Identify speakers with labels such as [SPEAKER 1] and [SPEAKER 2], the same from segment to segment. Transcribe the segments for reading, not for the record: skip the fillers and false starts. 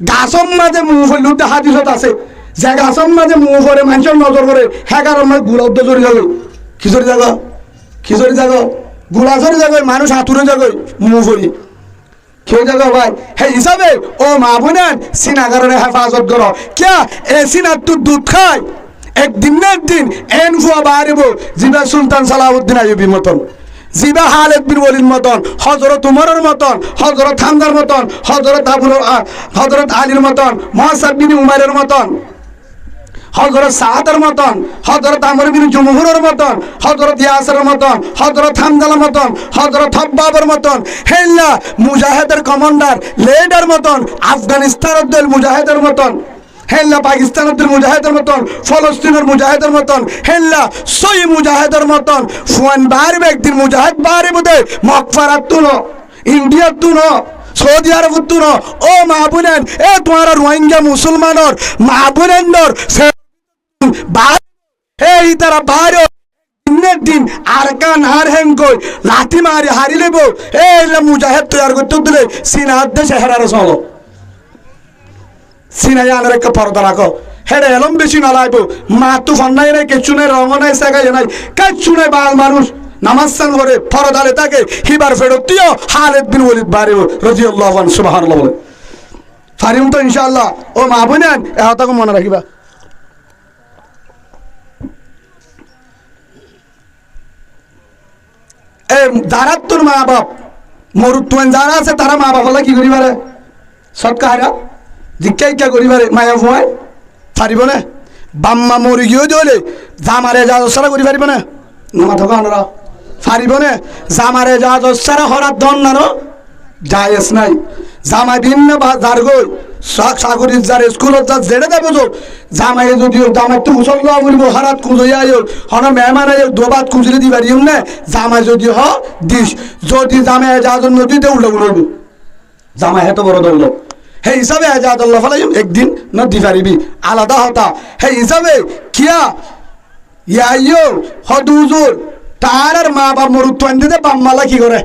[SPEAKER 1] গাছর মাঝে মুখ হইলুতে হাদিসত আছে যে গাছর মাঝে মুখ করে মানুষের নজর করে হেগার মাঝে গুলা উদ্যোগ চলে যাবে খিচুড়ি জাগো খিচুড়ি জাগো গুলা চলে যাবে মানুষ হাতুরে যাবে মুখ করি খেয়ে যাবে ভাই হে হিসাবে ও মা বোনেন সিনাগারের হেফাজত করো ক্যা এ সিনার তো দুধ খায় একদিন না একদিন এন ফুয়া বাড়িব জিবা সুলতান সালাউদ্দিন আইয়ুবীর মতন জিবা খালিদ বিন ওয়ালিদ মতন হযরত উমরের মতন হযরত হামজার মতন হযরত আলীর মতন মুহাসাব বিন উমারের মতন হযরত সাদের মতন হযরত আমর বিন জুমহুরের মতন হযরত ইয়াসের মতন হযরত হামজার মতন হযরত হাব্বাবের মতন হেল্লা মুজাহিদের কমান্ডার লিডার মতন আফগানিস্তানের দল মুজাহিদের মতন হেল্লা পাকিস্তানের মুজাহিদের মতন ফলস্তিনের মুজাহিদের মতন হেল্লা সই মুজাহিদের মতন ফুয়ান বাহারি ব্যক্তির মুজাহিদ বাহারি বোধে মকফারাত তুলো ইন্ডিয়া তুলো সৌদি আরব তুলো ও মাহবুনেন এ তোমার রোহিঙ্গা মুসলমানর মাহবুনেন্দর এই তারা বাহার দিন আর কান হার হেন কই লাঠি মারি হারি লেব এই মুজাহিদ তৈরি করতে দিলে সিনার দেশে হেরারে চলো সিনাই আনার একটা পর্দা রাখো হেডে এলম বেশি নালাইব মা তো ফন্নাই নাই কেচু নাই রঙ নাই সেগাই নাই কেচু নাই বাল মানুষ নামাজ সান করে পর্দালে থাকে হিবার ফেরতিও খালিদ বিন ওয়ালিদ বাড়িব রাদিয়াল্লাহু আনহু সুবহানাল্লাহ বলে ফারিম তো ইনশাআল্লাহ ও মা বোনেন এটাকে মনে রাখিবা এ যারা তোর মা বাপ মরুত্বন যারা আছে তারা মা বাপ হলে কি করি পারে সৎকা হারা জিজ্ঞাই কে করি পারে মায়া ভয় পারিব না বাম্মা মরি গিয়েও দিলে জামারে যা সারা করি পারিব না নামা থাকা আনরা পারিব না জামারে যা সারা হরার দন না যায়স নাই জামাই দিন না বা যার গই সাগরি যার স্কুলত যা জেড়ে দেবো তো জামাই যদিও জামাই তো মুসল্লা বলবো হরাত খুঁজে আয়ো হন মেহমান আয়ো দোবাত খুঁজলে দি পারিম না জামাই যদি হ দিস যদি জামাই এজাজত নদীতে উল্টো উঠব জামাই এত বড় দৌড় হে হিসাবে এজাজল্লাহ ফলাইম একদিন নদী পারিবি আলাদা হতা হে হিসাবে কিয়া ইয়াইও হদুজুর তার আর মা বাপ মরুত্বান দিতে বাম্মালা কি করে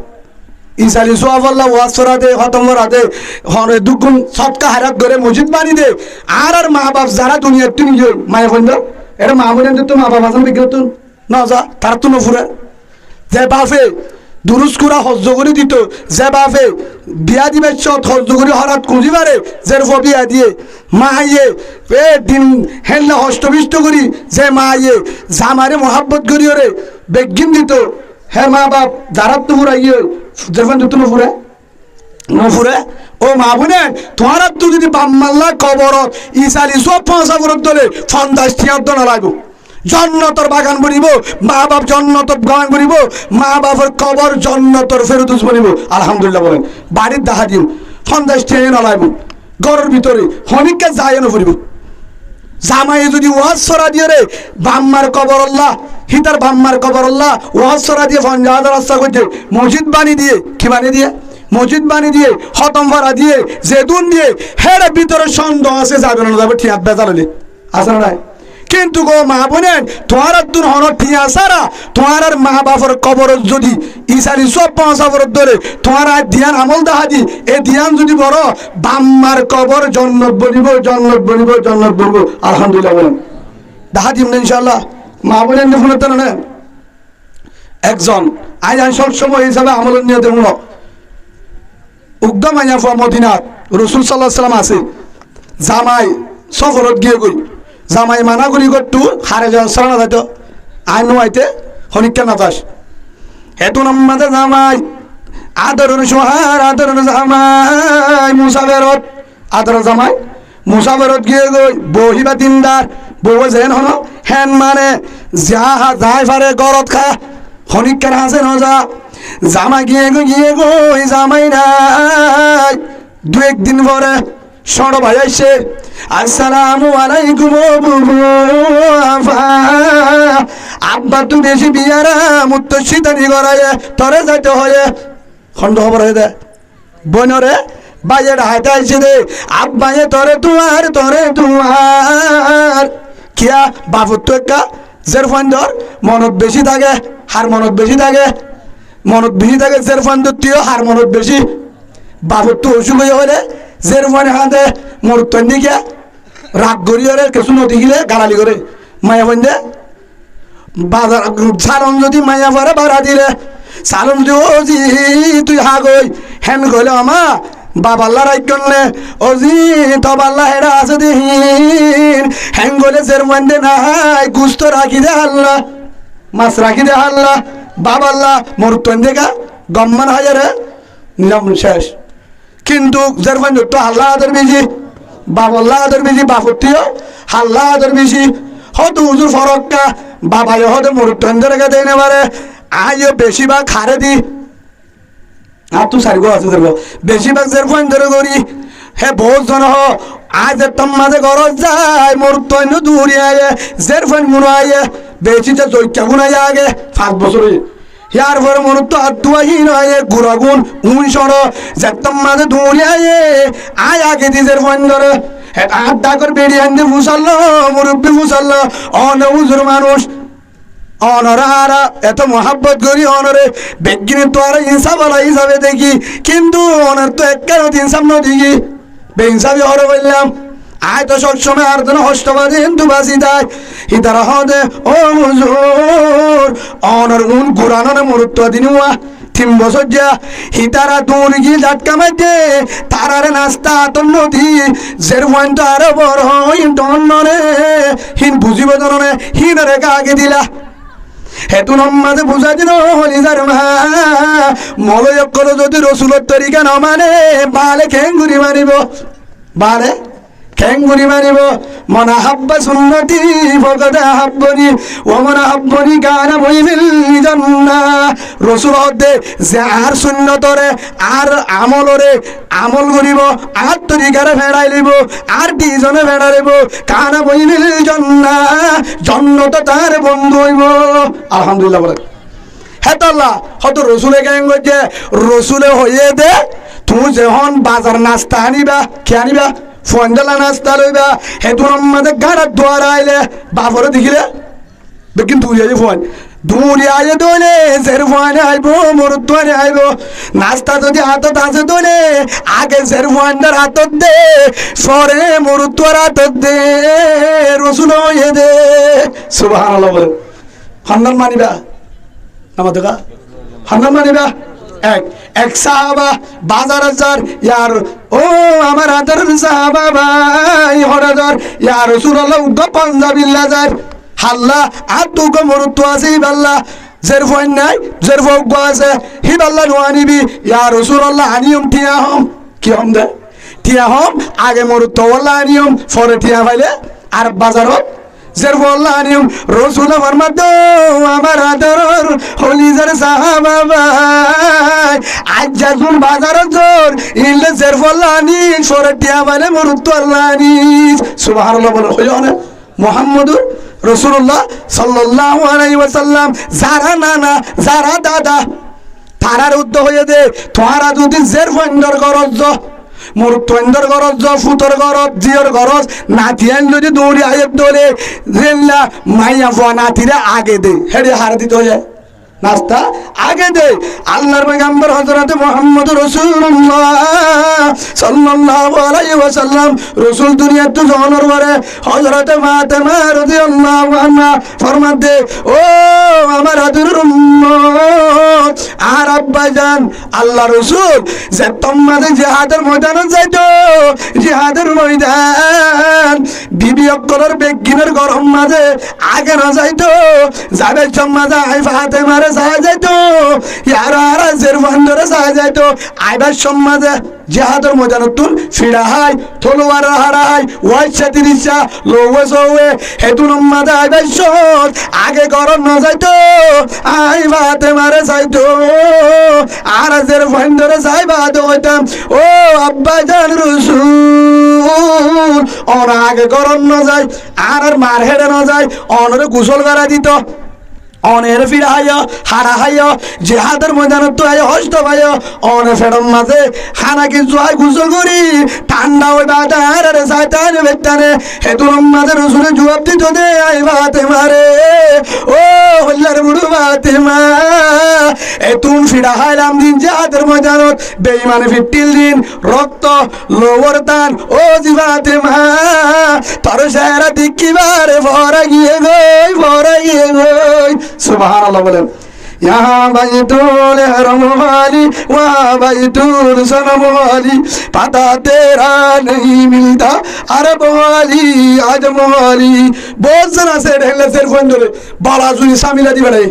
[SPEAKER 1] ইসালি সোয়াল্লাহ ওয়াসরা দে খতমরা দে হরে দুগুণ সৎকা হারাত ধরে মসজিদ বানি দে আর মা বাপ যারা দুনিয়ার তুই নিজে মায়া ফন্দ এটা মা বোনের তো মা বাপ আসাম বিক্রতন না যা তার তো নফুরে যে বাপে দুরুস কুরা হজ্জ করে দিত যে বাপে বিয়া দিবে চত হজ্জ করে হরাত খুঁজি পারে যে বিয়া দিয়ে মা ইয়ে এ দিন হেল্লা হষ্টবিষ্ট করি যে মা ইয়ে জামারে মহাব্বত করি ওরে বেগিন দিত হে মা বাপ যারা তো ফুরা ইয়ে যখন যত নফুরে নফুরে ও মা বোনে তোমার তো যদি বাম্মাল্লা কবরত ইসালি সব পয়সা বরত দলে ফন্দাস টিয়ার দনা লাগবো জন্নতর বাগান বনিব মা বাপ জন্নতর বাগান বনিব মা বাপের কবর জন্নতর ফেরদৌস বনিব আলহামদুলিল্লাহ বলেন বাড়ির দেখা দিন ফন্দাস টিয়া নলাইব ঘরের ভিতরে হনিককে যায় না ফুরিব জামাই যদি ওয়াজ সরা দিয়ে রে বাম্মার কবর আল্লাহ হিতার বাম্মার কবর আল্লাহ ওয়াজ সরা দিয়ে ফঞ্জাহাদের রাস্তা করছে মসজিদ বানি দিয়ে কি বানিয়ে দিয়ে মসজিদ বানি দিয়ে খতম ভাড়া দিয়ে জেদুন দিয়ে হের ভিতরে সন্দেহ আছে যাবে না যাবে ঠিক বেজাল হলে আসে না কিন্তু গো মা বোনেন তোমার দুন হন ঠিয়া সারা তোমার আর মা বাপের কবর যদি ইসারি সব পৌঁছাবর ধরে তোমার আর ধ্যান আমল দেখা দি এই ধ্যান যদি বড় বাম্মার কবর জন্নত বনিব জন্নত বনিব জন্নত বনিব আলহামদুলিল্লাহ বলেন দেখা দিম না ইনশাল্লাহ মা বোনেন ফোন না একজন আজ সব সময় হিসাবে আমল নিয়ে দেব উকদম আইয়া ফা মদিনাত রসুল সাল্লাহ সাল্লাম আছে জামাই সফরত গিয়ে গই জামাই মানা করি করতু হারে যাওয়া সরানো যাইত আইন আইতে হনিকা নাতাস হেতু নাম্মাদে জামাই আদরণ সোহার আদরণ জামাই মুসাফেরত আদর জামাই মুসাফেরত গিয়ে গই বহিবা দিনদার বউ যেন হন হেন মানে যাই পারে গরত খা হনিকার হাসে নজা জামা গিয়ে গই জামাই নাই দু একদিন পরে সড় ভাই আইসে আসসালামু আলাইকুম আব্বা তুমি বেশি বিয়ারা মুক্ত শীতানি করায় তরে যাইতে হয় খন্ড খবর হয়ে দেয় বোনরে বাইরে হাইতে আইসে দে আব্বায়ে তরে তোমার কিয়া বাবুর তো একটা জের ফান্দর মনত বেশি থাকে হার মনত বেশি থাকে জের ফান্দর তুইও হার মনত বেশি বাবুর তো অসুখ হয়ে হলে জের মানে হাতে মরুত্তন দিকে রাগ গড়িয়ে কিছু নদী গিলে গালালি করে মায়া বন্ধে বাজার সালন যদি মায়া পরে বাড়া দিলে সালন যদি ও জি তুই হাগই হেন গলে আমা বাবাল্লা রাই করলে ও জি তবাল্লা হেরা আছে দিন হেন গলে জের মন্দে নাই গুস্ত রাখি দে আল্লাহ মাছ রাখি দে আল্লাহ বাবাল্লা মরুত্তন দেখা গম্মান হাজারে নিলাম শেষ কিন্তু জের মন্দে তো আল্লাহ আদর বেশি বাবাল্লা আদর বেশি বাপত্তিও আল্লাহ আদর বেশি হয়তো হুজুর ফরক্কা বাবা হতে মরুত্তন দেখা দেয় না পারে আজও বেশিরভাগ খারে দি আর তুই সারি গো আছে বেশিরভাগ জের ফোন ধরে করি হে বহুত জন হ আজ তোর মাঝে গরজ যায় মরুত্তন দূরে আয়ে জের ফোন মুনো আয়ে বেশিটা জৈকা গুনাই আগে 5 বছর ইয়ার পরে মরুত্ব আত্মহীন হয়ে গুড়াগুন উনিশন যে তোর মাঝে দূরে আয়ে আয় আগে দি জের ফোন ধরে আট ডাকর বেরিয়ে আনতে ফুসাল্লো মুরব্বী ফুসাল্লো অন হুজুর মানুষ অনরা এত মহাব্বত করি অনরে বেগিনে তো আর ইনসাফ আলা হিসাবে দেখি কিন্তু অনার তো একখানে ইনসাফ ন দেখি বেইনসাফি হরে বললাম আয় তো সবসময় আর যেন হস্তবাদী হিন্দু বাসি যায় হিতারা হদে ও হুজুর অনর উন গুরানরে মরুত্ব দিনুয়া 3 বছর যা হিতারা দূর গিয়ে ঝাটকা মাইতে তারারে নাস্তা তোর নদী জের পয়েন্ট আরো বড় হিন টনরে হিন বুঝিব ধরনে হিন রেখা আগে দিলা হেতু নমাজে বুঝা দিন হলিজার মা মলয় করো যদি রসুলের তরিকা ন মানে বালে খেঙ্গুরি মারিব বালে খেঙ্গুরি মারিব মনা হাব্বা সুন্নতি ফকদা হাব্বনি ও মনা হাব্বনি গানা বইবিল জান্না রসুল হদে যে আর সুন্নতরে আর আমলরে আমল করিব আর তরিকারে ফেরাই লিব আর দুইজনে ফেরাইব কানা বইবিল জান্না জন্নত তার বন্ধু হইব আলহামদুলিল্লাহ বলে হেতাল্লাহ হয়তো রসুলে কেন করছে রসুলে হইয়ে দে তুই যখন বাজার নাস্তা আনিবা কে আনিবা ফন্ডলা নাস্তা লইবা হেতু আমাদের গাড়ার দোয়ার আইলে বাপরে দেখিলে বেকিন তুই আই ফোন দূরে আইলে দোলে জের ফোনে আইব মরুত্বনে আইব নাস্তা যদি হাতত আছে দোলে আগে জের ফোনটার হাতত দে সরে মরুত্বর হাতত দে রসুল হইয়ে দে সুবহানাল্লাহ বলে হান্নান মানিবা নামা দেখা হান্নান মানিবা এক সাহাবা বাজার হাজার ইয়ার ও আমার হাজার সাহাবা ভাই হরাজার ইয়া রাসূলুল্লাহ উগ্র পাঞ্জাবিল্লা যার হাল্লা আর দুগো মরুত্ব আছে বাল্লা জের ফোন নাই জের ফোগ আছে হি বাল্লা নোয়ানিবি ইয়া রাসূলুল্লাহ আনিয়ম টিয়া হম কি হম দে টিয়া হম আগে মরুত্ব ওয়াল্লাহ আনিয়ম পরে টিয়া পাইলে আর বাজারত জের ফোল্লাহ আনিয়ম রাসূল ফরমাদ আমার হাজার হলিজার সাহাবা ভাই আজ যখন বাজারত জোর ইলে জের ফোল্লাহ আনি পরে টিয়া পাইলে মরুত্ব আল্লাহ আনি সুবহানাল্লাহ বলে হইল না মুহাম্মদুর রাসূলুল্লাহ সাল্লাল্লাহু আলাইহি ওয়াসাল্লাম যারা নানা যারা দাদা তারার উদ্দ হয়ে দে তোরা যদি জের ফন্ডর গরজ মোর তন্দর গরজ ফুতর গরজ জিয়র গরজ নাতিয়ান যদি দৌড়ি আয়েব দৌড়ে রেল্লা মাইয়া ফোয়া নাতিরে আগে দে হেডে হার দিতে হয়ে নাস্তা আগে দে আল্লাহর পয়গম্বর হযরত মুহাম্মদ রাসূলুল্লাহ সাল্লাল্লাহু আলাইহি ওয়াসাল্লাম রাসূল দুনিয়াত তো জন্মের পরে হযরত ফাতেমা রাদিয়াল্লাহু আনহা ফরমাতে ও আমার আদরের উম্মত আর আব্বাজান আল্লাহ রাসূল যে তোমাদের জিহাদের ময়দানে যাইতো জিহাদের ময়দান বিবি অক্করের বেগিনের গরম মাঝে আগে না যাইতো যাবে সমাজে আই ফাতেমার যাইতো ইয়ারা জের বন্ধরে যাইতো আইবার সমাজে জিহাদের ময়দানে তুল ফিরা হাই তলোয়ার হারাই ওয়াইসা তিরিসা লোয়ে সোয়ে হেতুন মাঝে আইবার সত আগে গরম না যাইতো আই ফাতেমার যাইতো আর জের বন্ধরে যাইবা দইতাম ও আব্বা জান রাসূল ওর আগে গরম না যায় আর মার হেডে না যায় অনরে গোসল করা দিত অনের ফিরাইয়া হারাইয়া জিহাদের ময়দানে তো আয় হস্ত ভাইয়া অনে ফেরম মাঝে হানা কিছু আয় গুসল করি ঠান্ডা ওই বাজার শয়তানে বেটানে হে তোর মাঝে রসুলের জবাব দিত দে আই ফাতেমা রে ও হল্লার বুড়ো ফাতেমা এ তুম ফিরা হাইলাম দিন জাতের ময়দানত বেঈমানে ফিটিল দিন রক্ত লোবর দান ও জি ফাতেমা তোর চেহারা দেখিবারে ভরা গিয়ে গই সুবহানাল্লাহ বলেন यहाँ बैतुल हरम वाली वहाँ बैतुल सनम वाली पता तेरा नहीं मिलता अरब वाली आजम वाली बहुत जना से ढेले सिर्फ अंजोले बाला जुनी सामिला दी बड़े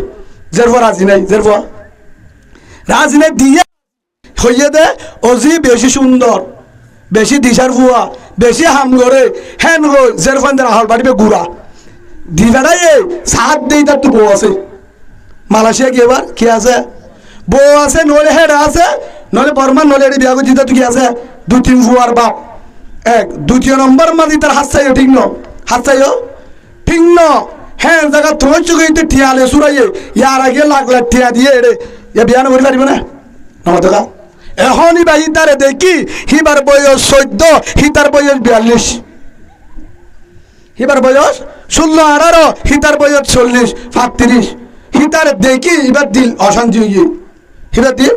[SPEAKER 1] जरफो राजी नहीं दिया হইয়ে দে অজি বেশি সুন্দর বেশি দিশার ফুয়া বেশি হাম করে হেন গো জেরফানদের আহল বাড়িবে গুড়া দিবাড়াই সাত দেই তার তো বউ আছে মালয়েশিয়া কি এবার কি আছে বউ আছে নলে হেড আছে নলে বর্মা নলে এটি বিয়া করছি তো কি আছে দুই তিন ফুয়ার বাপ এক দ্বিতীয় নম্বর মাঝে তার হাত চাইও ঠিক ন হাত চাইও ঠিক ন হ্যাঁ জায়গা তোমার চোখে ঠিয়ালে সুরাইয়ে ইয়ার আগে লাখ লাখ ঠিয়া দিয়ে এড়ে ইয়া বিয়া না করি পারিব না নমতকা এখনই বা হিতারে দেখি হিবার বয়স 14 হিতার বয়স 42 হিবার বয়স 16-18 হিতার বয়স 40-35 হিতারে দেখি এবার দিল অশান্তি হয়ে গিয়ে হিবার দিল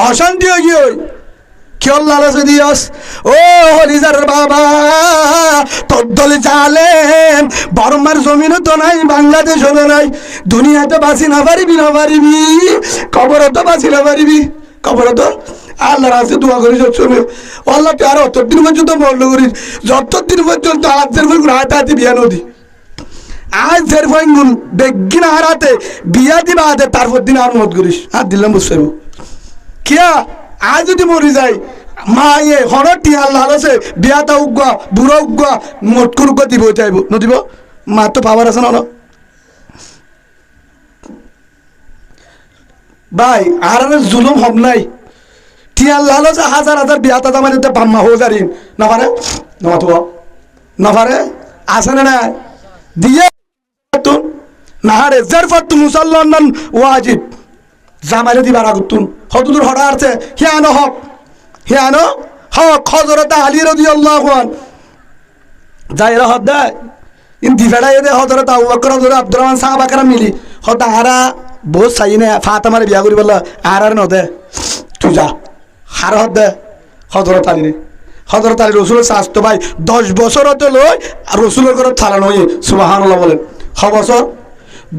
[SPEAKER 1] অশান্তি হয়ে গিয়ে কেউ লালচ দিয়স ও হলিজার বাবা তোর দলে জালেম বর্মার জমিনও তো নাই বাংলাদেশ হলো নাই দুনিয়াতে বাঁচি না পারিবি কবর তো বাঁচি না পারিবি কবর তো আল্লাহর কাছে দোয়া করি সবসময় আল্লাহ তুই আর অতদিন পর্যন্ত বন্ধ করিস যতদিন পর্যন্ত আজের হাতে হাতে বিয়া নদী আজ জের ফাইগুন বেগিন হারাতে বিয়া দিবা হাতে তারপর দিন আর মত করিস আর দিলাম বুঝতে কিয়া আজ যদি মরি যাই মা ইয়ে হরটি আল্লাহ আছে বিয়াটা উগা বুড়ো উগা মত করুক দিব চাইব নদিব মা তো পাওয়ার আছে না ভাই আর জুলুম হব নাই টিয়াল লালো যে হাজার বিয়াতা দামা দিতে বাম্মা হো জারিন না পারে আছে না দিয়ে তুন নাহারে জারফাত মুসাল্লান ওয়াজিব জামাইরে দিবার আগুতুন হদুদুর হড়া আছে হিয়ানো হক হযরত আলী রাদিয়াল্লাহু আনহু যাইরা হদা ইন দিফাড়া এদে হযরত আবু বকর হযরত আব্দুর রহমান সাহাবা کرام মিলি হদা হারা বহুত চাইনে ফাতেমারে বিয়া করি বললা আর নদে তুই যা হার হদে হযরত আলী রসুলের স্বাস্থ্য ভাই 10 বছর হতে লই আর রসুলের ঘর থালানো হয়ে সুবহানাল্লাহ বলেন 6 বছর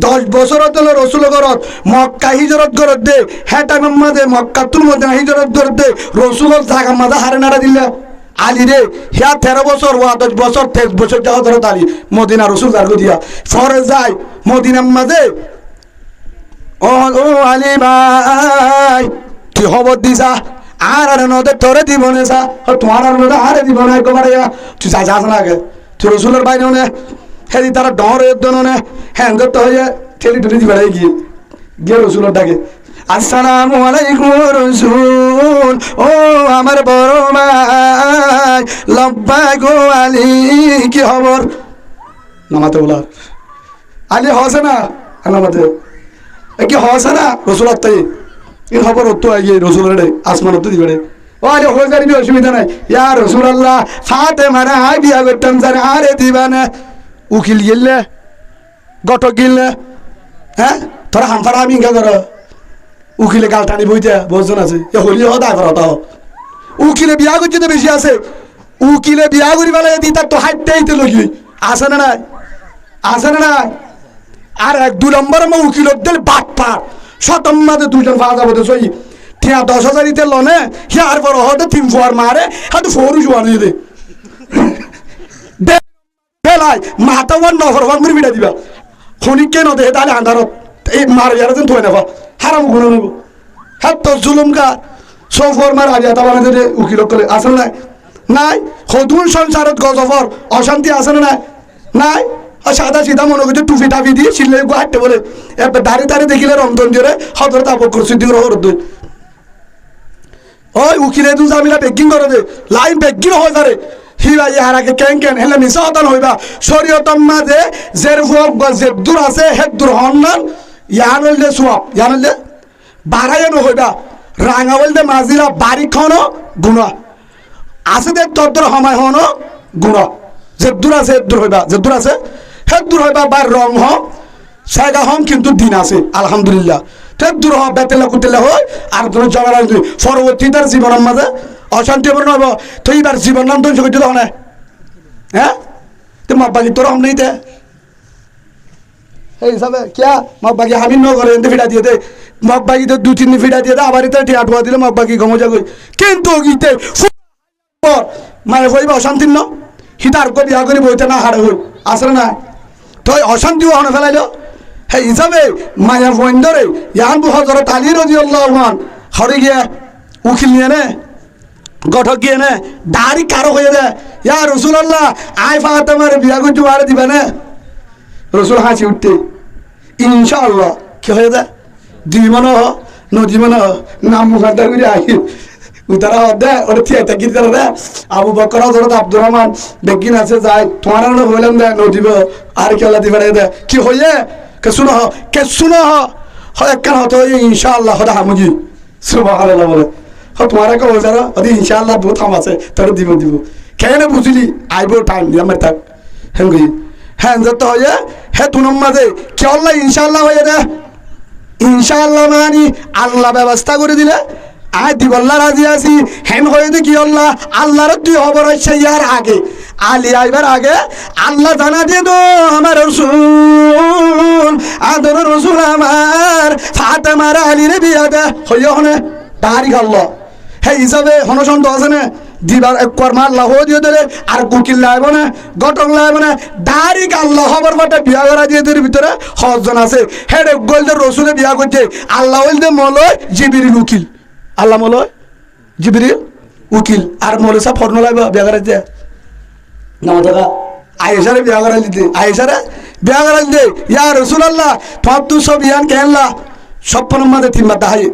[SPEAKER 1] 10 বছর হতে লই রসুলের ঘর মক্কা হিজরত করে দে হ্যাঁ টাইমের মধ্যে মক্কাতুল মদিনা হিজরত করে দে রসুলের জায়গা মাঝে হারে নাড়া দিলে আলী রে হ্যাঁ 13 বছর ওয়া 10 বছর 23 বছর যা হযরত আলী মদিনা রসুল জারগো দিয়া ফরে যায় মদিনার মাঝে ও আলী ভাই তুই খবর দিছা আর নদে তোরে দিব না সা তোমার আর নদে আরে দিব না একবারে তুই যাস না আগে তুই রসুলের বাইরে নে হেদি তারা ডর নে হ্যাঁ তো হয়ে ঠেলি ঠেলি দিবে গিয়ে রসুলের ডাকে আসসালামু আলাইকুম রসুল ও আমার বড় ভাই লব্বাই গো আলী কি খবর নামাতে বলার আলী হসে না নামাতে কি হসে না রসুল তাই এই খবর তো আগে রসুলের আসমান তো দিবে ও আরে হয়ে যাবি অসুবিধা নাই ইয়া রাসূলুল্লাহ ফাতেমারে আই বিয়া করতাম স্যার আরে দিবা না উকিল গেলে গটক গেলে হ্যাঁ তোরা হামফারা আমি ইঙ্গা কর উকিলে গাল টানি বইতে বজন আছে এ হলি হদা করত উকিলে বিয়া করতে তো বেশি আছে উকিলে বিয়া করি বেলা দি তার তো হাইটটাইতে লগি আছে না নাই আর 1-2 নম্বর মা উকিল দিল বাট পাট শতম মাঝে 2 জন পাওয়া যাবো তো সই ঠিয়া 10,000 ইতে লনে হিয়ার পর হতে 3 ফোয়ার মারে হাতে ফোরু জোয়ান দে বেলাই মাথা ওয়ান নফর ওয়ান করে বিড়া দিবা খনি কেন দে তাহলে আন্ধারত এই মার ইয়ার যেন থই না হারাম গুণ নেব হ্যাঁ তো জুলুমকা সফর মার আলিয়া তা বানাতে দে উকিল করে আসল নাই হদুন সংসারত গজফর অশান্তি আছে না নাই সাদা সিধা মনে করছে টুপি টাপি দিয়ে সিলে হাঁটতে বলে এবার দাঁড়িয়ে দেখিলে রমদন দিয়ে হদর তাপ করছি দিকে হরদ ওই উকিলে দু জামিলা বেগিং করে দে লাইন বেগিং হয়ে যারে হিবা ইহারাকে কেন হেলে মিশা হতান হইবা শরীয়তম মাঝে জের ফুয়াক বা জের দূর আছে হেদ দূর হন্নান ইয়ান হইলে সোয়াব ইয়ান হইলে বাড়াইয়ানো হইবা রাঙা বলতে মাঝিরা বাড়ি খানো গুণা আছে দেখ তোর সময় হনো গুণা যে দূর আছে দূর হইবা যে দূর আছে হে দূর হইবা বা রং হ জায়গা হম কিন্তু দিন আছে আলহামদুলিল্লাহ তো দূর হ বেতেলা কুতেলা হয় আর তুমি ঝগড়া পরবর্তী তার জীবনের মাঝে অশান্তি বর্ণ হইব তো এইবার জীবন নাম ধ্বংস করতে দাও না হ্যাঁ তো মাপবাগি তোর হম নেই তে এই হিসাবে কিয়া মাপবাগি আমি ন করে ফিটা দিয়ে দে মাপবাগি তো 2-3 দিন ফিটা দিয়ে দে আবার এটা ঠিক আটুয়া দিলে মাপবাগি গমো যাগই কিন্তু গীতে মানে হইবা অশান্তি ন হিতার করে বিয়া করে বইতে না হারে হই আসলে না তো অশান্তিও হনে ফেলাইল সেই হিসাবে মায়া বন্ধরে ইয়ান হজরত আলী রাদিয়াল্লাহু আনহু হরে গিয়া উকিল নিয়ে নে গঠক গিয়ে নে দাড়ি কারো হয়ে দে ইয়া রাসূলুল্লাহ আই ফাতেমার বিয়া করতে পারে দিবে না রসুল হাসি উঠতে ইনশাআল্লাহ কি হয়ে দে জীবন নদীবন নাম মুখান্তর করে আহি উতারা দে ওটা থিয়েটা কি দে আবু বকর হযরত আব্দুর রহমান বেগিন আছে যায় তোমার না হইলাম দে নদীব আর কি আল্লাহ দিবে দে কি হইয়ে কে শুনো হয় কেন হতো ইনশাআল্লাহ হদা হামুজি সুবহানাল্লাহ বলে তোমার কে হজারা ওদি ইনশাআল্লাহ বহুত হাম আছে তোর দিব কেন বুঝলি আইবো টাইম আমার থাক হেঙ্গি হ্যাঁ যত হয়ে হে তুনম মাঝে কি আল্লাহ ইনশাআল্লাহ হয়ে দে ইনশাআল্লাহ মানি আল্লাহ ব্যবস্থা করে দিলে আয় দিবল্লা রাজি আছি হেন হয়ে দে কি আল্লাহ আল্লাহর তুই খবর হচ্ছে ইয়ার আগে আলী আইবার আগে আল্লাহ জানা দিয়ে তো আমার রসুল আদর রসুল আমার ফাতেমার আলীরে বিয়া দে হইয়া হনে তারিখ আল্লাহ হে হিসাবে হনসন্ত আছে না দিবার একবার মাল্লা হয়ে দিয়ে দিলে আর কুকিল লাইব না গটক লাইব না ডাইরেক্ট আল্লাহ খবর পাঠা বিয়া করা দিয়ে এদের ভিতরে হজন আছে হেড গোলদের রসুলে বিয়া করছে আল্লাহ হইলদে মলয় জিবিরিল উকিল আল্লাহ মলয় জিবিরিল উকিল আর মলসা ফর্ন লাইব বিয়া করা দিয়ে না দাদা আয়েশারে বিয়া করা দিতে আয়েশারে বিয়া করা দিতে ইয়া রাসূলুল্লাহ তোমার তো সব ইয়ান কেনলা স্বপ্নের মাঝে তিনবার দাহাই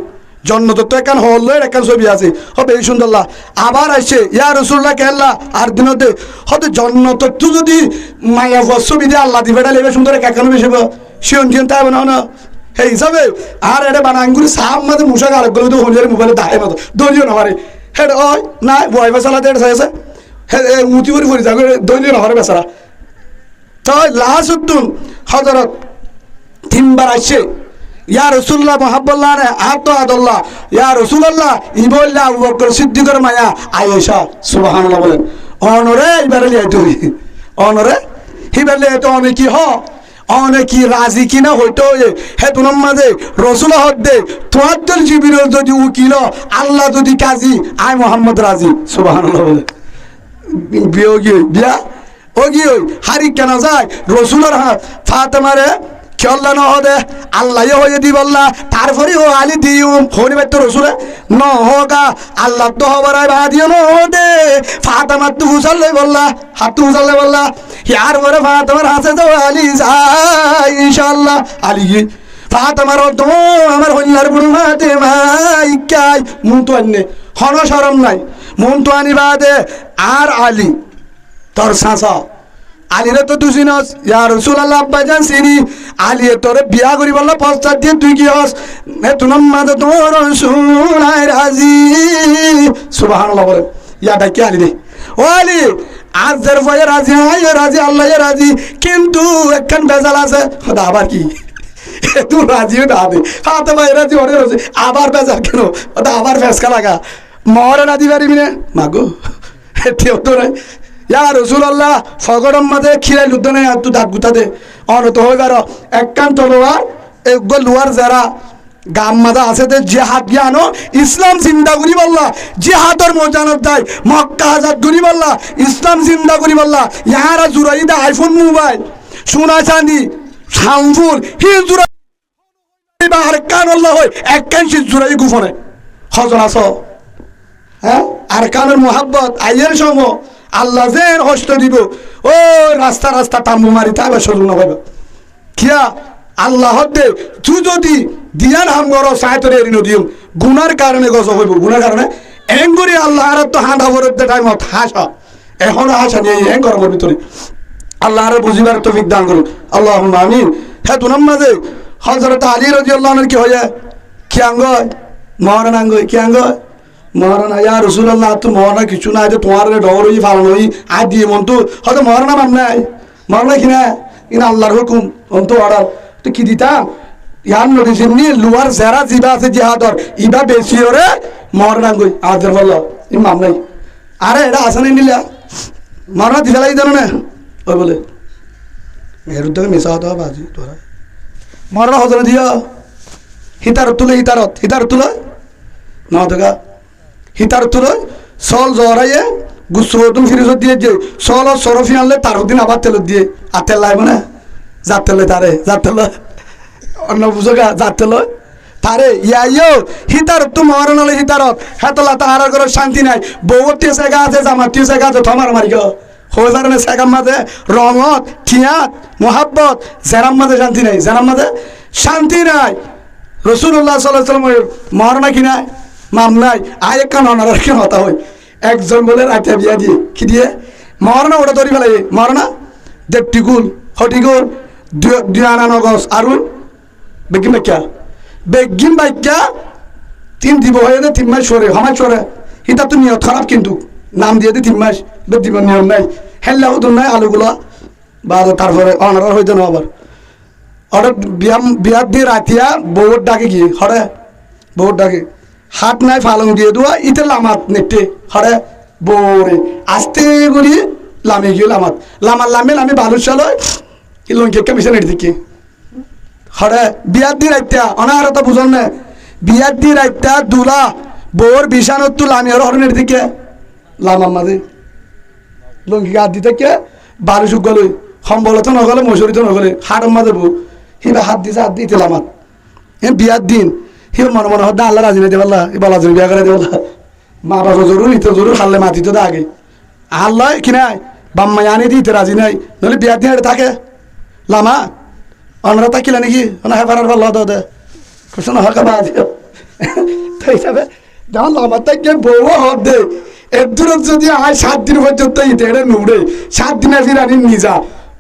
[SPEAKER 1] জন্নত তো একান হল একান ছবি আছে হবে এই সুন্দরলা আবার আসছে ইয়া রাসূলুল্লাহ কেল্লা আর দিনতে হতে জন্নত তো যদি মায়া ছবি দিয়ে আল্লাহ দিবে লেবে সুন্দর একান বেশি শিওন কিন তাই না সেই হিসাবে আর এটা বানাঙ্গুরি সাপ মাঝে মুশাক আরেক গেলে তো হলিয়ার মোবাইলে দায় মতো দলীয় নহারে হেড ওই নাই ওয়াইফাই চালাতে এটা চাইছে হে মুতি করে ফরি যাবে দলীয় নহারে বেচারা তো লাস্ট হজরত তিনবার আসছে ইয়া রাসূলুল্লাহ মুহাব্বাল্লাহ রে আতো আদাল্লাহ ইয়া রাসূলুল্লাহ ইবল্লা আবু বকর সিদ্দিকের মায়া আয়েশা সুবহানাল্লাহ বলেন অনরে ইবারে লিয়ে তুই অনরে হিবালে তো অনেকি হ অনেকি রাজি কিনা হইতো হে তুনম মাঝে রাসূল হক দে তোয়াত্তর জিবির যদি উকিল আল্লাহ যদি কাজী আই মোহাম্মদ রাজি সুবহানাল্লাহ বলেন বিয়া ওগি ওই হারি কেন যায় রাসূলের হাত ফাতেমারে খেয়াল্লা ন দে আল্লাহ হয়ে দি বললা তারপরে ও আলী দিও হনি বাইত রসুলে ন হোকা আল্লাহ তো হবারাই বা দিও ন দে ফাতেমা তু হুসাল্লাই বললা হাত হুসাল্লাই বললা ইয়ার পরে ফাতেমার হাতে তো আলী যায় ইনশাআল্লাহ আলী ফাতেমার তো আমার হইলার বুড়ো ফাতেমা ইকাই মুন তো আননে হন শরম নাই মুন তো আনিবা দে আর আলী তোর সাসা আলীরে তো তুই চিনস ইয়া রাসূলুল্লাহ আব্বাজান চিনি আলী তোরে বিয়া করি বললা পশ্চাৎ দিয়ে তুই কি হস হে তুনম মাদে তোর রাসূল আই রাজি সুবহানাল্লাহ বলে ইয়া ডাকি আলী রে ও আলী আজ দের ভয়ে রাজি আই রাজি আল্লাহ রাজি কিন্তু একখান বেজাল আছে খোদা আবার কি তুই রাজি না দে ফাতেমা রাজি ওরে রাজি আবার বেজাল কেন ওটা আবার ফেসকা লাগা মরে না দিবারি মিনে মাগো এটিও তো নাই ইয়া রাসূলুল্লাহ ফগরম মাঝে খিলাই লুদ্ধ নাই আর তুই দাঁত গুতা দে অনত হয়ে গেল একখান তলোয়ার এগুলো লোয়ার যারা গাম মাদা আছে যে জিহাদ জ্ঞানো ইসলাম জিন্দা করি বললা জিহাদর মজানত দেয় মক্কা আজাদ করি বললা ইসলাম জিন্দা করি বললা ইয়ারা জুরাই দে আইফোন মোবাইল সোনা চাঁদি শামফুল হি জুরাই আর কান আল্লাহ হয় একখান সে জুরাই গুফনে হজন আস হ্যাঁ আর কানের মোহাব্বত আইয়ের সম আল্লাহ যেন হস্ত দিব ও রাস্তা রাস্তা টাম্বু মারি তাই সরু না ভাইবা কিয়া আল্লাহ দে তুই যদি দিয়ান হাম গর সাইতরে এরিনো দিও গুনার কারণে গজ হইব গুনার কারণে এঙ্গুরি আল্লাহ আর তো হাঁটা ভরে দে টাইমত হাসা এখন হাসা নিয়ে এং গরমের ভিতরে আল্লাহ আর বুঝিবার তৌফিক দান করুন আল্লাহুম্মা আমিন হে তুনাম মাঝে হযরত আলী রাদিয়াল্লাহু আনহু কি হয়ে কি আঙ্গ মহারান আঙ্গ কি আঙ্গ মহারানা ইয়া রসুল্লাহ তো মহারানা কিছু নাই যে তোমার ডর হই ফালানো হই আর দিয়ে মন তো হয়তো মহারানা মান নাই মহারানা কিনা কিনা আল্লাহর হুকুম অন্ত অর্ডার তো কি দিতাম ইয়ার নদীর নি লুয়ার জেরা জিবা আছে জিহাদর ইবা বেশি ওরে মহারানা গই আদের বললো ই মান নাই আরে এটা আসানি নিলা মহারানা দিশালাই জানো না ওই বলে এর উদ্যোগে মেশা হতে হবে আজি তোরা মহারানা হজনে দিও হিতারত তুলে হিতারত তুলে না দেখা হিতার তুলো সল জরাইয়ে গুসুদুম ফিরিজত দিয়ে যে সল সরফি আনলে তার দিন আবার তেল দিয়ে আর তেল লাগবে না যার তেলে তারে যার তেল অন্য বুঝোগা যার তেল তারে ইয়ো হিতারত তো মহারণ হলে হিতারত হেতলা তাহার ঘরের শান্তি নাই বউটি সেগা আছে জামাতি সেগা আছে থমার মারি গো হোজারনে সেগাম মাঝে রঙত ঠিয়াত মোহাব্বত জেরাম মাঝে শান্তি নাই জেরাম মাঝে শান্তি নাই রসুল্লাহ সাল্লাল্লাহু আলাইহি ওয়াসাল্লাম মহারণা কি নাই মাম নাই আয় একটা ননার কেন হতা হয় একজন বলে রাতে বিয়া দিয়ে কি দিয়ে মহারণা ওটা তৈরি ফেলাই মহারণা দেবটিগুল হটিগুল দুয়ানা নগস আরুন বেগিম বাইকা 3 দিব হয়ে 3 মাস সরে হমাই সরে এটা তো নিয়ত খারাপ কিন্তু নাম দিয়ে 3 মাস দিব নিয়ম নাই হেল্লা হতো নাই আলুগুলা বা তারপরে অনার হইতে না আবার অর্ডার বিয়া দিয়ে রাতিয়া বউর ডাকে গিয়ে হরে বউর ডাকে হাত নাই ফালং দিয়ে দেওয়া ইতে লামাত নেটে হরে বউরে আস্তে করি লামে গিয়ে লামে লামে বালুর চাল লঙ্কে কামিশন এর দিকে হরে বিয়ার দি রাইতা অনাহারতা বুঝল না বিয়ার দি রাইতা দুলা বউর বিছানত তো লামি আর হরনের দিকে লামার মাঝে লঙ্কি হাত দিতে কে বালু সুখ গেল সম্বলত নগলে মশুরিত নগলে হাড়ের মাঝে বউ হিবা হাত দিতে লামাত বিয়ার দিন সি মনে মনে হদ্দা আল্লাহ রাজি নাইতে পারলা বলা জন্য বিয়া করে দেবলা মা বাবা জরুর নিতে জরুর খাললে মাতি তো আগে আল্লাহ কি নাই বাম্মাই আনি দিতে রাজি নাই নইলে বিয়ার দিন থাকে লামা অনরা তাকিলা নাকি হ্যাঁ পারার ভালো হতো দে কুসন হকা বা দিও তো হিসাবে যখন লামা তাকে বউ হদ দে এর দূরত যদি আয় 7 দিন পর্যন্ত ইতে এটা নুড়ে 7 দিনের ফির আনি নিজা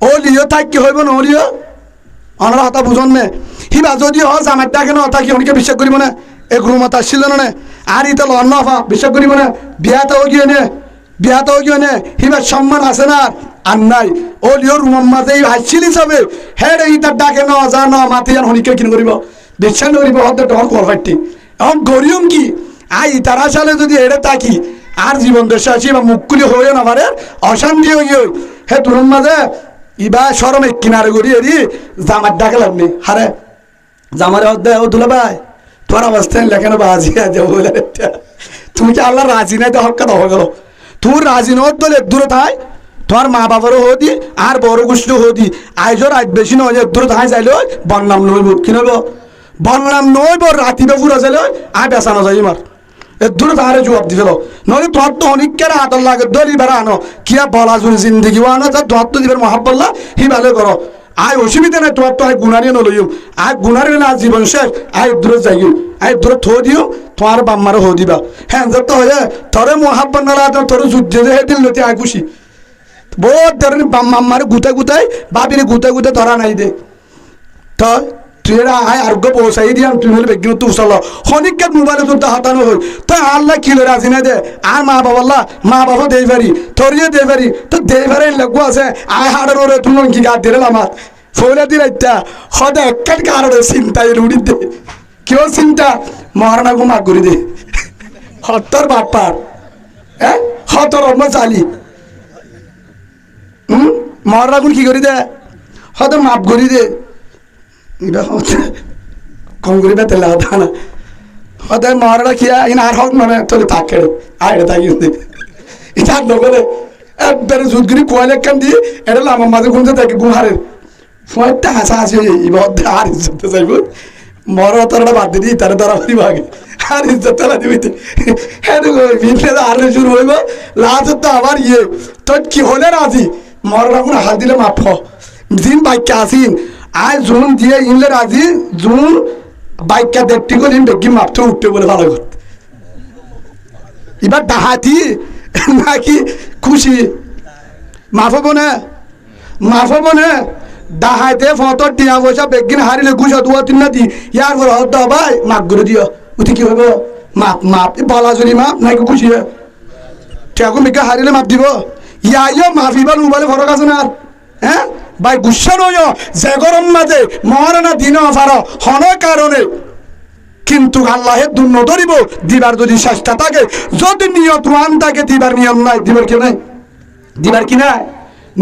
[SPEAKER 1] ও লিও তাই কি হইব নলিও অনরা হতা বুঝন নে হিবা যদি হয় জামার ডাকে না থাকি অনেকে বিশ্বাস করিব না এক রুমত আসছিল না আর ইতে লন নফা বিশ্বাস করিব না বিয়াতেও গিয়ে নে হিবা সম্মান আছে না আর নাই ও লিও রুম মাঝে হাসছিল হিসাবে হেড ইতার ডাকে ন যা ন মাতি আর হনিকে কিন করিব বিশ্বাস করিব হতে ডর কর ফাইটি এখন গরিয়ম কি আই তারা সালে যদি এড়ে তাকি আর জীবন দেশে আসি বা মুখকুলি হয়ে না পারে অশান্তি হয়ে হে তুরুম মাঝে ইবা সরমে কিনারে গড়ি এরি জামার ডাকে লাগনি হারে জামারে অধ্যায় ও দুলা ভাই তোর অবস্থায় লেখেন বাজি আছে বলে তুমি কি আল্লাহ রাজি নাই তো হক্কা দহ গেল তোর রাজি নয় তো দূরে থাই তোমার মা বাবারও হদি আর বড় গোষ্ঠী হদি আইজর আজ বেশি নয় দূরে থাই যাইলে বন্নাম নইব কি নইব বন্নাম নইব রাতিবে ফুরা যাইলে আয় বেসানো যাই মার এ দূরে তাহারে জবাব দি ফেলো নইলে তোর তো অনেকের হাতর লাগে দলি বেড়া আনো কিয়া বলা জুড়ি জিন্দগি আনো যা তোর তো দিবের মহাব্বল্লা হি ভালো করো আয় অসুবিধা নাই তোমার তো আয় গুণারি নলইম আয় গুণারি না জীবন শেষ আয় দূরে যাইও আয় দূরে থো দিও তোমার বাম্মারও হো দিবা হ্যাঁ তো হয়ে তোরে মহাব্বত না তোর যুদ্ধ যে দিল নতি আয় খুশি বহুত ধরেন বাম্মার গুতাই বাবিরে গুতাই ধরা নাই দে তো তুই আয় আরোগ্য পৌঁছাই দিয়াম তুমি হলে বেগিন তো উচাল হনিকাত মোবাইলে তোর হাতানো হই তো আল্লাহ কিলো রাজি নাই দে আর মা বাবা দেই পারি তোরিও দেই পারি তো দেই পারি লাগু আছে আয় হাড়ের ওরে তুমি কি গা দিলে আমার ফোনে দি রাইতা হদে একাট কারণে চিন্তায় রুড়ি দে কেউ চিন্তা মহারানা ঘুমা করি দে হতর বাপার হ্যাঁ হতর অন্য চালি মহারানা গুণ কি করি দে হয়তো মাপ করি দে কম করি বেতেলা হতা না হয়তো মহারানা খিয়া ইন আর হক মানে তোর থাকে আয় থাকি এটা নগরে একবারে জুত করি কোয়াল একখান দিয়ে এটা আমার মাঝে ঘুমতে থাকে গুহারের ফোনটা হাসাহাসি হয়ে যাই আর ইজ্জতে যাইব মরা তোরা বাদ দিই তারা ধরা পারিব আগে আর ইজ্জত তারা দিবি ভিনলে আর শুরু হইব লাস্ট তো আবার ইয়ে তোর কি হলে রাজি মরা কোনো হাত দিলে মাফ দিন বাইকে আসিন আয় জুন দিয়ে ইনলে রাজি জুন বাইকটা দেখতে করিম বেগি মাপতে উঠতে বলে ভালো করতে এবার ডাহাতি নাকি খুশি মাফ হবো না ডাহাইতে ফটো টিয়া পয়সা বেগিন হারিলে ঘুষা দুয়া তিন না দি ইয়ার পর হত ভাই মাক করে দিও উঠি কি হইব মাপ মাপ বলা যদি মাপ নাকি খুশি ঠেকু মিকে হারিলে মাপ দিব ইয়া মাফিবার মোবাইলে ফরক আছে না হ্যাঁ ভাই গুসা নয় যে গরম মাঝে মহারানা দিন অফার হন কারণে কিন্তু আল্লাহের দুর্ন ধরিব দিবার যদি চেষ্টা থাকে যদি নিয়ত ওয়ান থাকে দিবার নিয়ম নাই দিবার কি নাই দিবার কি নাই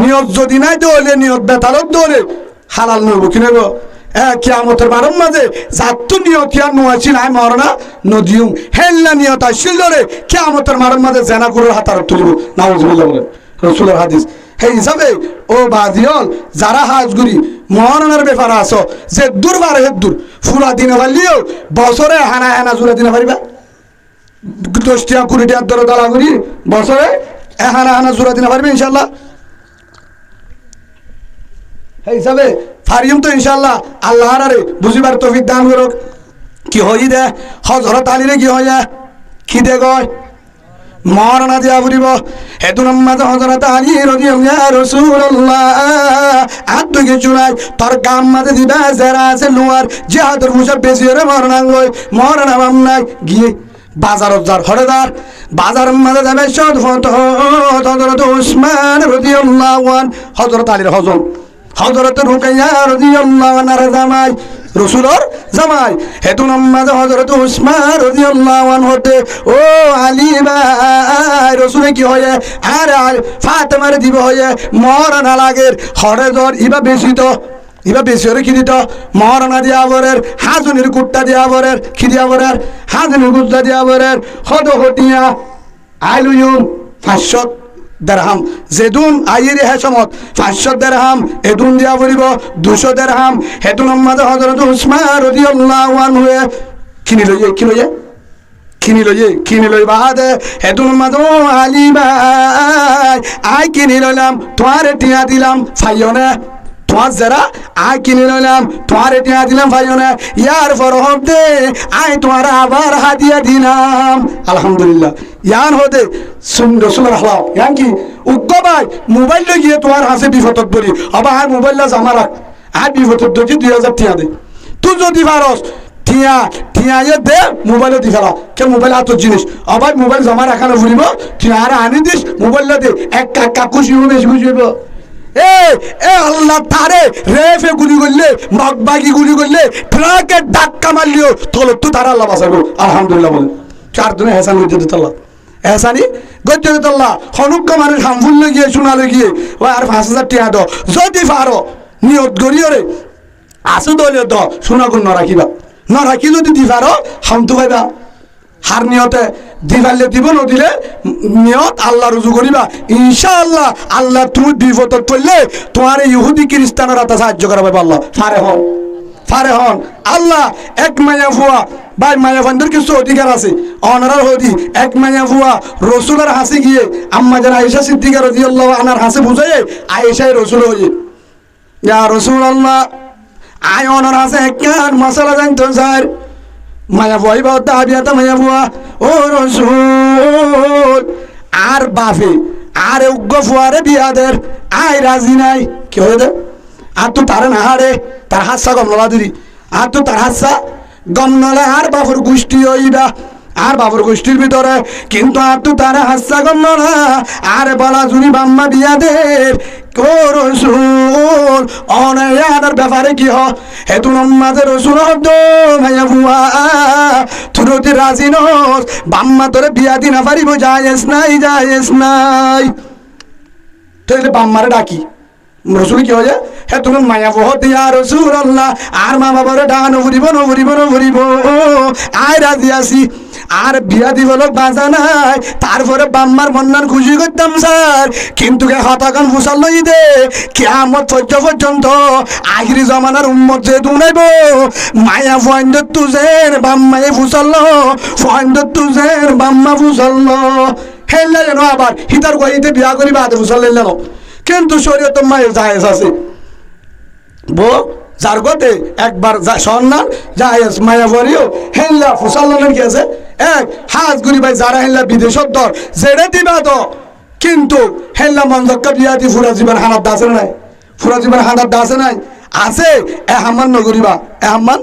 [SPEAKER 1] নিয়ত যদি নাই দলে নিয়ত বেতালত দলে হালাল নব কি নেব কিয়ামতের বারণ মাঝে যাত্তু নিয়ত ইয়া নোয়াছিল আই মরনা নদিউম হেল্লা নিয়ত আসিল ধরে কিয়ামতের বারণ মাঝে জেনা করে হাতার তুলিব নাউজুবিল্লাহ বলে রাসূলের হাদিস সেই হিসাবে ও বাদিয়ল যারা হাজগুড়ি মহারণার ব্যাপার আছো যে দূর বারে দূর ফুরা দিনে পারলিও বছরে হানা হানা জুড়ে দিনে পারিবা 10 টা 20 টার দর দালা করি বছরে হানা হানা জুড়ে দিনে পারবে ইনশাআল্লাহ সেই হিসাবে ফারিয়ম তো ইনশাআল্লাহ আল্লাহর আরে বুঝিবার তৌফিক দান করুক কি হই দে হযরত আলীরে কি হয় কি দে গয় মরনা দিয়া ফুরিব হেতু নামাজ হযরত আলী রাদিয়াল্লাহু ইয়া রাসূলুল্লাহ আদু কিছু নাই তোর গাম মাঝে দিবা যারা আছে লোয়ার জিহাদের মুসার বেশি রে মরনাঙ্গই মরনা বাম নাই গিয়ে বাজারত যার হরদার বাজার মাঝে যাবে সদ হযরত উসমান রাদিয়াল্লাহু আন হযরত আলীর হযম হযরত রুকাইয়া রাদিয়াল্লাহু আনহার জামাই রসুলর জামাই হেতু নামাজ হযরত উসমান রাদিয়াল্লাহু আনহু হতে ও আলী ভাই রসুলে কি হয় আর ফাতেমার দিব হয় মরনা লাগের হরে জ্বর ইবা বেশি তো ইবা বেশি হরে কি দিত মরনা দিয়া বরের হাজুনির কুট্টা দিয়া বরের কি দিয়া বরের হাজুনির কুট্টা দিয়া বরের হদ হটিয়া আইলুয়ুম 500 درهم زدون আইরে হেসমত 500 درهم এদুন দিয়া পড়িব 200 درهم হেতুন আম্মাদ হযরত উসমান রাদিয়াল্লাহু আনহু কিনি লই বাদে হেতুন আম্মাদ আলী ভাই আই কিনি লইলাম তোমারে টিয়া দিলাম ফাইয়নে তোমার যারা আই কিনে নিলাম তোমার টিয়া দিলাম ভাইওনা ইয়ার ফরহম দে আই তোমার আবার হাদিয়া দিলাম আলহামদুলিল্লাহ ইয়ান হতে রসুলের হলাও ইয়ান কি উগ্র ভাই মোবাইল লই গিয়ে তোমার হাসে বিপদত বলি আবার আর মোবাইলটা জামা রাখ আর বিপদত দেখি 2000 টিয়া দে তুই যদি পারস টিয়া টিয়া দে মোবাইলও দি ফেলা কে মোবাইল হাতর জিনিস আবার মোবাইল জমা রাখানো ফুরিব টিয়া আর আনি দিস মোবাইলটা দে এক কাকা খুশি হবে বেশি খুশি হইব আল্লাহ তারে রেফে গুলি করলে মগবাগি গুলি করলে ট্রাকে ধাক্কা মারলিও তোলো তো তারা আল্লাহ বাঁচাবো আলহামদুলিল্লাহ বলে 4 দিনে হেসান গজ্জে তাল্লাহ হেসানি গজ্জে তাল্লাহ হনুক্ক মানুষ হামফুল গিয়ে শোনালে গিয়ে ও আর 5000 টিয়া দাও যদি পারো নিয়ত করিও রে আসু দলীয় দ শোনা গুণ নরাখিবা নরাখি যদি দি পারো হামতু পাইবা হার নিয়তে দিবালে দিব নদিলে নিয়ত আল্লাহ রুজু করিবা ইনশাআল্লাহ আল্লাহ তুমি বিপদত পড়লে তোমার ইহুদি খ্রিস্টানের হাতে সাহায্য করাবে আল্লাহ ফারে হন আল্লাহ এক মায়া ফুয়া ভাই মায়া ফান্ডের কিছু অধিকার আছে অনারার হদি এক মায়া ফুয়া রসুলের হাসি গিয়ে আম্মা যারা আয়েশা সিদ্দিকা রাদিয়াল্লাহু আনহার হাসি বুঝাইয়ে আয়েশাই রসুল হয়ে ইয়া রাসূলুল্লাহ আয় অনার হাসে একখান মশলা জানতো স্যার মায়া ভয় বা দাবিয়াতা মায়া ভুয়া ও রসুল আর বাফে আর উগ্র ফুয়ারে বিয়াদের আয় রাজি নাই কি হয়ে দে আর তো তার না হারে তার হাসা গম নলা দিদি আর তো তার হাসা গম নলে আর বাবুর গোষ্ঠী হইবা আর বাবুর গোষ্ঠীর ভিতরে কিন্তু আর তো তার হাসা গম নলা আর বলা জুনি বাম্মা বিয়াদের ও রসুল অনায়ার ব্যাপারে কি হ হেতু আমাদের রসুল ভাইয়া ভুয়া তুই যদি রাজি নস বাম্মা তোরে বিয়া দিনা পারিব যাইস নাই তাহলে বাম্মারে ডাকি রসুল কি হয়ে হে তুমি মায়া বহুত ইয়া রাসূলুল্লাহ আর মা বাবারে ডানো ঘুরিব আয় রাজি আছি আর বিয়া দিব লোক বাজা নাই তারপরে বাম্মার মন্নার খুশি করতাম স্যার কিন্তু কে হতাকান ফুসাল লই দে কিয়ামত পর্যন্ত আখিরি জমানার উম্মত যে দুনাইব মায়া ফয়েন্দ তুজের বাম্মায়ে ফুসাল ফয়েন্দ তুজের বাম্মা ফুসাল হেল্লা যেন আবার হিতার কইতে বিয়া করি বাদে ফুসাল লইল কিন্তু শরীয়ত মায়ের জায়েজ আছে বো যার গতে একবার সন্ধান জায়েজ মায়া ভরিও হেল্লা ফুসাল্লানের কি আছে এক হাজ গুরি ভাই যারা হেল্লা বিদেশত দর জেড়ে দিবা তো কিন্তু হেল্লা মনজক্কা বিয়া দি ফুরা জীবন হানাত আছে নাই ফুরা জীবন হানাত আছে নাই আছে এহাম্মান নগরিবা এহাম্মান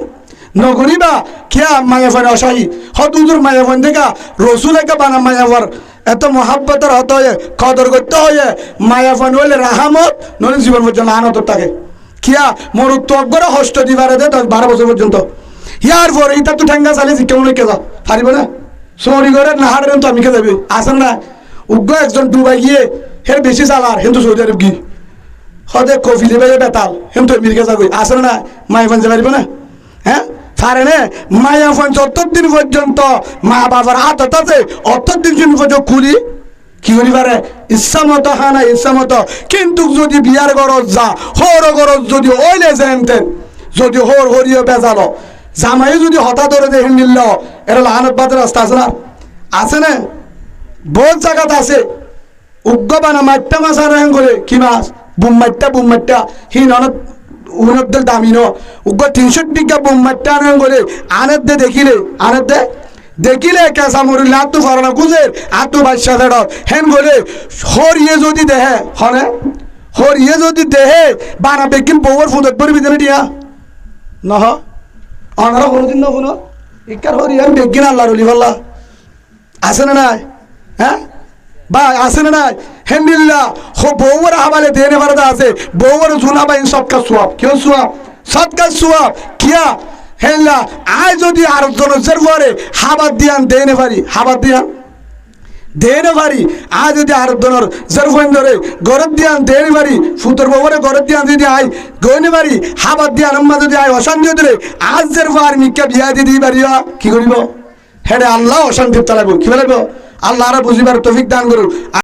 [SPEAKER 1] নগরিবা কিয়া মায়া ফান অসাহি হদুজুর মায়া ফান দেখা রসুল একা বানা মায়া ফার এত মহাব্বতের হতে হয়ে কদর করতে হয়ে মায়া ফান হইলে রাহামত নইলে জীবন পর্যন্ত আনত থাকে কিয়া মরুত অগ্র হস্ত দিবারে দে 10-12 বছর পর্যন্ত ইয়ার পরে ইটা তো ঠেঙ্গা চালে কেমন কে যা পারিব না সরি করে না হারেন তো আমি কে যাবে আসেন না উগ্র একজন ডুবাই গিয়ে হের বেশি চালার হেন তো সৌদি আরব গিয়ে হদে কফিলে বেজে বেতাল হেন তো মির্গে যাবে আসেন না মায়া ফান যাবে না হ্যাঁ পারে না মায়া ফান যতদিন পর্যন্ত মা বাবার হাত আছে অতদিন পর্যন্ত খুলি কি করি পারে ইচ্ছা মতো হা না ইচ্ছা মতো কিন্তু যদি বিয়ার গরজ যা হর গরজ যদি ওইলে যেতেন যদি হর হরিও বেজালো জামাই যদি হঠাৎ ধরে দেখেন নিল এটা লাহানত বাদের রাস্তা আছে না আছে না বহুত জায়গাতে আছে উগ্র বানা মাইটটা মাছ আর করে কি মাছ বুম মাইটটা হি ননত উনদ্দল দামি ন উগ্র 300 বিঘা বুম মাইটটা আর করে আনের দে দেখিলে কেঁচা মরিলে আত্ম ফরানা গুজের আত্ম বাদশা ফেরত হেন বলে হরিয়ে যদি দেহে হনে হরিয়ে যদি দেহে বানা বেকিন বউর ফুদত পড়বি দেনে দিয়া নহ অনারা কোনোদিন ন কোনো ইকার হরিয়ে বেকিন আল্লাহ রলি ভাল্লা আছে না নাই হ্যাঁ বা আছে না নাই হেন্দিল্লা বউর হাবালে দেনে ভারত আছে বউর ঝুনা বাইন সৎকার সোয়াব কেউ সোয়াব সৎকার সোয়াব কিয়া হেল্লা আয় যদি আর জনের পরে হাবাদ দিয়ান দেনে পারি আয় যদি আর জনের জেরফাইন ধরে গরব দিয়ান দেনে পারি ফুতর বাবরে গরব দিয়ান যদি আয় গইনে পারি হাবাদ দিয়ান আম্মা যদি আয় অশান্তি ধরে আজ জেরফার মিক্কা বিয়া দিদি পারিবা কি করিব হেডে আল্লাহ অশান্তি চালাবো কি বলবো আল্লাহ বুঝিবার তৌফিক দান করুন।